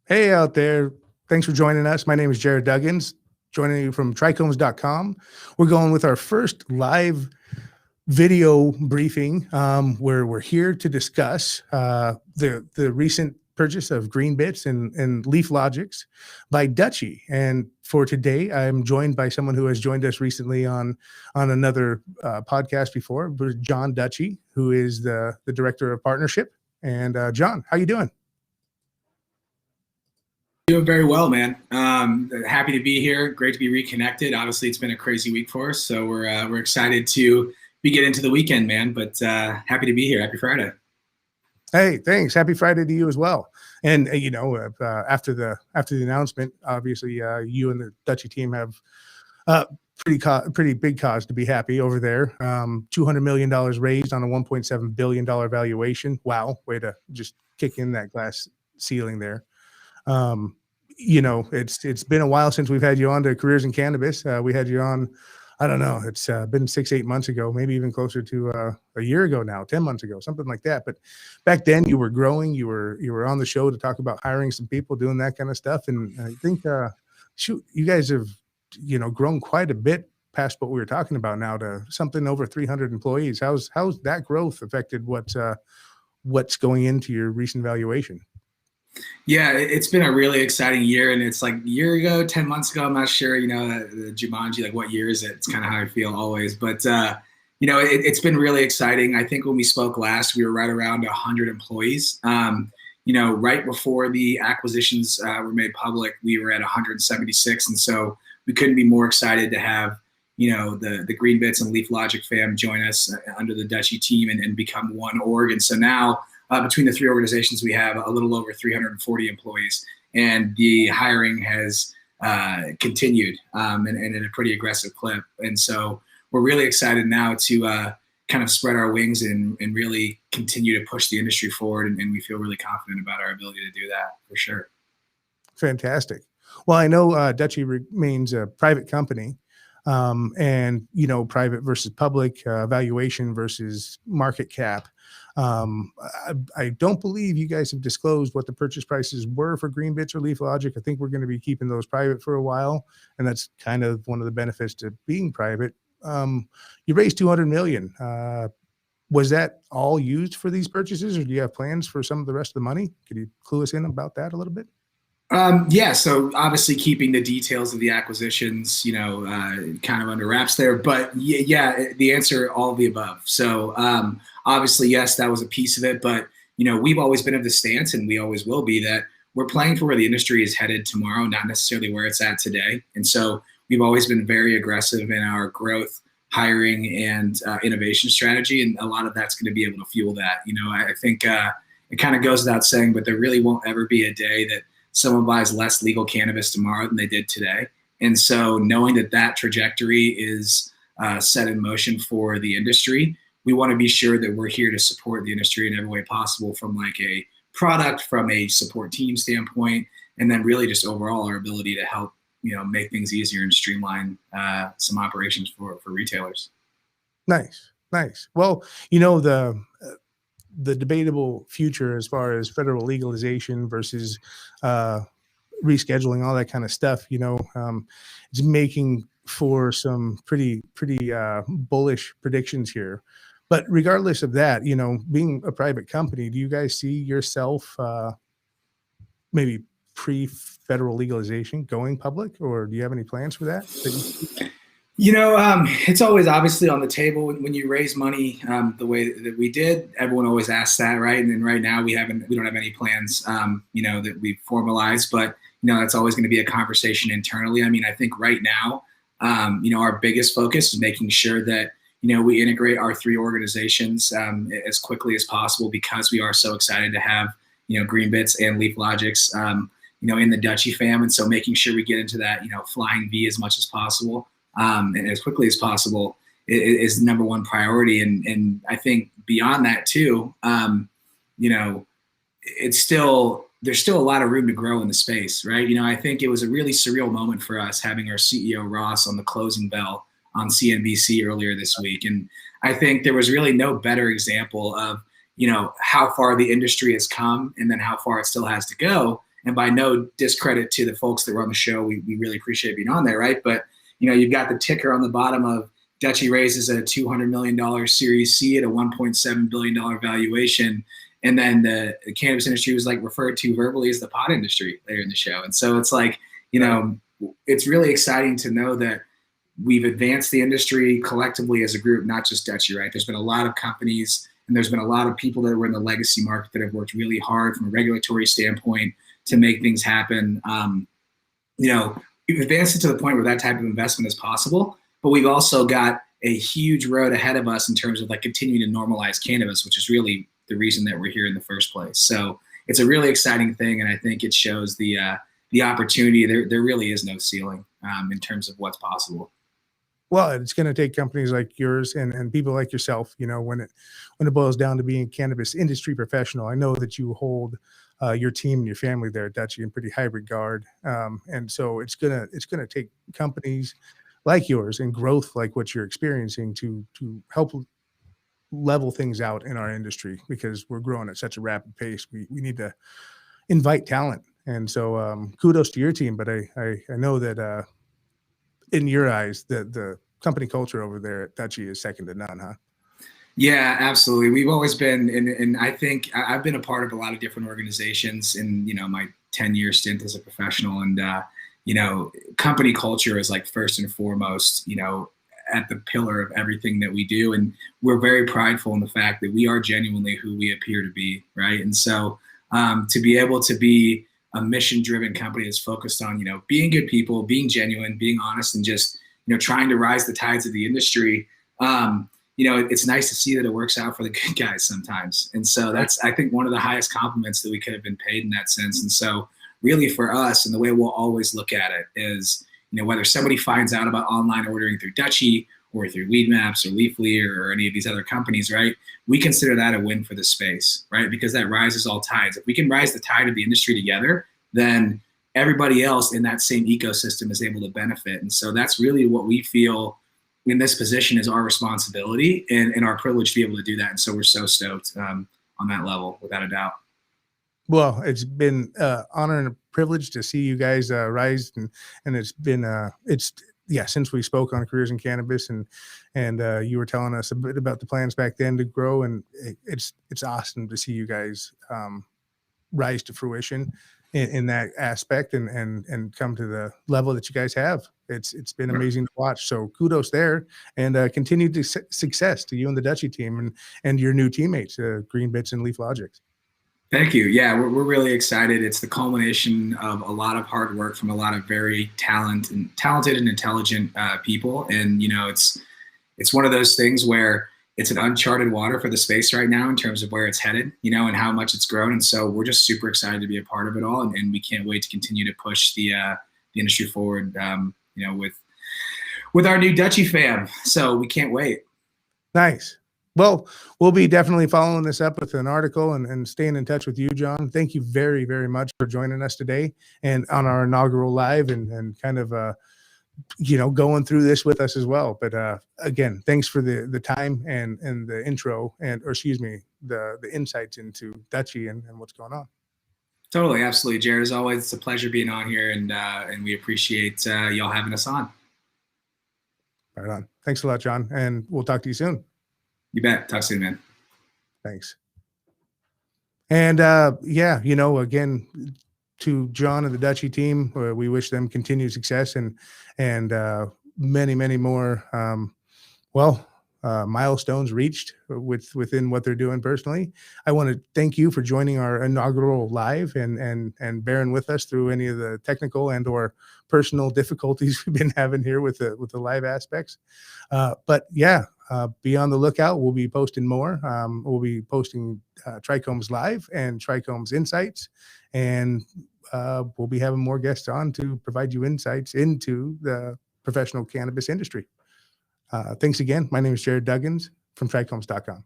Hey out there. Thanks for joining us. My name is Jared Duggins, joining you from TRICHOMES.com. We're going with our first live video briefing where we're here to discuss the recent purchase of Greenbits and LeafLogix by Dutchie. And for today, I'm joined by someone who has joined us recently on another podcast before, John Dutchie, who is the Director of Partnership. And John, how you doing? Doing very well, man. Happy to be here. Great to be reconnected. Obviously, it's been a crazy week for us, so we're excited to get into the weekend, man. But happy to be here. Happy Friday. Hey, thanks. Happy Friday to you as well. And after the announcement, obviously, you and the Dutchie team have pretty big cause to be happy over there. $200 million raised on a $1.7 billion valuation. Wow, way to just kick in that glass ceiling there. It's been a while since we've had you on to Careers in Cannabis. We had you on, I don't know, it's been 6-8 months ago, maybe even closer to a year ago now, 10 months ago, something like that. But back then you were growing, you were on the show to talk about hiring some people, doing that kind of stuff. And I think, you guys have, grown quite a bit past what we were talking about now to something over 300 employees. How's that growth affected what's going into your recent valuation? Yeah, it's been a really exciting year, and it's like a year ago, 10 months ago, I'm not sure, the Jumanji, like what year is it? It's kind of how I feel always. But, it's been really exciting. I think when we spoke last, we were right around 100 employees. Right before the acquisitions were made public, we were at 176. And so we couldn't be more excited to have, the Greenbits and LeafLogix fam join us under the Dutchie team and become one org. And so now, between the three organizations, we have a little over 340 employees, and the hiring has continued and at a pretty aggressive clip. And so we're really excited now to kind of spread our wings and really continue to push the industry forward. And we feel really confident about our ability to do that for sure. Fantastic. Well, I know Dutchie remains a private company. And private versus public, valuation versus market cap. I don't believe you guys have disclosed what the purchase prices were for Greenbits or LeafLogix. I think we're going to be keeping those private for a while, and that's kind of one of the benefits to being private. You raised $200 million. Was that all used for these purchases, or do you have plans for some of the rest of the money? Could you clue us in about that a little bit? Yeah, so obviously keeping the details of the acquisitions, kind of under wraps there. But yeah, the answer, all of the above. So obviously, yes, that was a piece of it. But, we've always been of the stance, and we always will be, that we're playing for where the industry is headed tomorrow, not necessarily where it's at today. And so we've always been very aggressive in our growth, hiring, and innovation strategy. And a lot of that's going to be able to fuel that. I think it kind of goes without saying, but there really won't ever be a day that someone buys less legal cannabis tomorrow than they did today. And so knowing that trajectory is set in motion for the industry, we want to be sure that we're here to support the industry in every way possible, from like a product, from a support team standpoint, and then really just overall our ability to help, make things easier and streamline some operations for retailers. Nice. Well, the debatable future as far as federal legalization versus rescheduling, all that kind of stuff, is making for some pretty bullish predictions here. But regardless of that, being a private company, do you guys see yourself maybe pre-federal legalization going public, or do you have any plans for that? It's always obviously on the table when you raise money the way that we did. Everyone always asks that, right? And then right now we don't have any plans, that we've formalized, but that's always going to be a conversation internally. I mean, I think right now, our biggest focus is making sure that we integrate our three organizations as quickly as possible, because we are so excited to have Greenbits and LeafLogix in the Dutchie fam, and so making sure we get into that flying V as much as possible. And as quickly as possible is the number one priority. And I think beyond that too, there's still a lot of room to grow in the space, right? I think it was a really surreal moment for us having our CEO Ross on the closing bell on CNBC earlier this week. And I think there was really no better example of, how far the industry has come and then how far it still has to go. and by no discredit to the folks that were on the show, we really appreciate being on there, right? But you've got the ticker on the bottom of Dutchie raises a $200 million Series C at a $1.7 billion valuation. And then the cannabis industry was like referred to verbally as the pot industry later in the show. And so it's like, it's really exciting to know that we've advanced the industry collectively as a group, not just Dutchie, right? There's been a lot of companies and there's been a lot of people that were in the legacy market that have worked really hard from a regulatory standpoint to make things happen. We've advanced it to the point where that type of investment is possible, but we've also got a huge road ahead of us in terms of like continuing to normalize cannabis, which is really the reason that we're here in the first place. So it's a really exciting thing. And I think it shows the opportunity. There really is no ceiling in terms of what's possible. Well, it's going to take companies like yours and people like yourself, when it boils down to being a cannabis industry professional. I know that you hold your team and your family there at Dutchie in pretty high regard. And so it's gonna take companies like yours and growth like what you're experiencing to help level things out in our industry, because we're growing at such a rapid pace. We need to invite talent. And so kudos to your team. But I know that in your eyes, the company culture over there at Dutchie is second to none, huh? Yeah, absolutely. We've always been, and I think I've been a part of a lot of different organizations in, my 10-year stint as a professional. And, company culture is like first and foremost, at the pillar of everything that we do. And we're very prideful in the fact that we are genuinely who we appear to be, right? And so to be able to be a mission-driven company that's focused on, being good people, being genuine, being honest, and just, trying to rise the tides of the industry, it's nice to see that it works out for the good guys sometimes. And so that's, I think, one of the highest compliments that we could have been paid in that sense. And so really for us, and the way we'll always look at it is, whether somebody finds out about online ordering through Dutchie or through Weedmaps or Leafly or any of these other companies, right? We consider that a win for the space, right? Because that rises all tides. If we can rise the tide of the industry together, then everybody else in that same ecosystem is able to benefit. And so that's really what we feel in this position is our responsibility and our privilege to be able to do that. And so we're so stoked on that level, without a doubt. Well, it's been honor and a privilege to see you guys rise, and it's been since we spoke on Careers in Cannabis, and you were telling us a bit about the plans back then to grow, and it's awesome to see you guys rise to fruition in that aspect and come to the level that you guys have. It's been amazing to watch. So kudos there, and continued success to you and the Dutchie team and your new teammates, Greenbits and LeafLogix. Thank you. Yeah, we're really excited. It's the culmination of a lot of hard work from a lot of very talented and intelligent people. And, it's one of those things where it's an uncharted water for the space right now in terms of where it's headed, and how much it's grown. And so we're just super excited to be a part of it all. And we can't wait to continue to push the industry forward, with our new Dutchie fam. So we can't wait. Nice. Well, we'll be definitely following this up with an article and staying in touch with you, John. Thank you very, very much for joining us today and on our inaugural live and kind of, going through this with us as well. But again, thanks for the time and the intro the insights into Dutchie and what's going on. Totally. Absolutely. Jared, as always, it's a pleasure being on here, and we appreciate y'all having us on. Right on. Thanks a lot, John. And we'll talk to you soon. You bet. Talk soon, man. Thanks. And again, to John and the Dutchie team, we wish them continued success and many, many more milestones reached within what they're doing personally. I want to thank you for joining our inaugural live and bearing with us through any of the technical and or personal difficulties we've been having here with the live aspects. Be on the lookout. We'll be posting more. We'll be posting TRICHOMES Live and TRICHOMES Insights, and we'll be having more guests on to provide you insights into the professional cannabis industry. Thanks again. My name is Jared Duggins from TRICHOMES.com.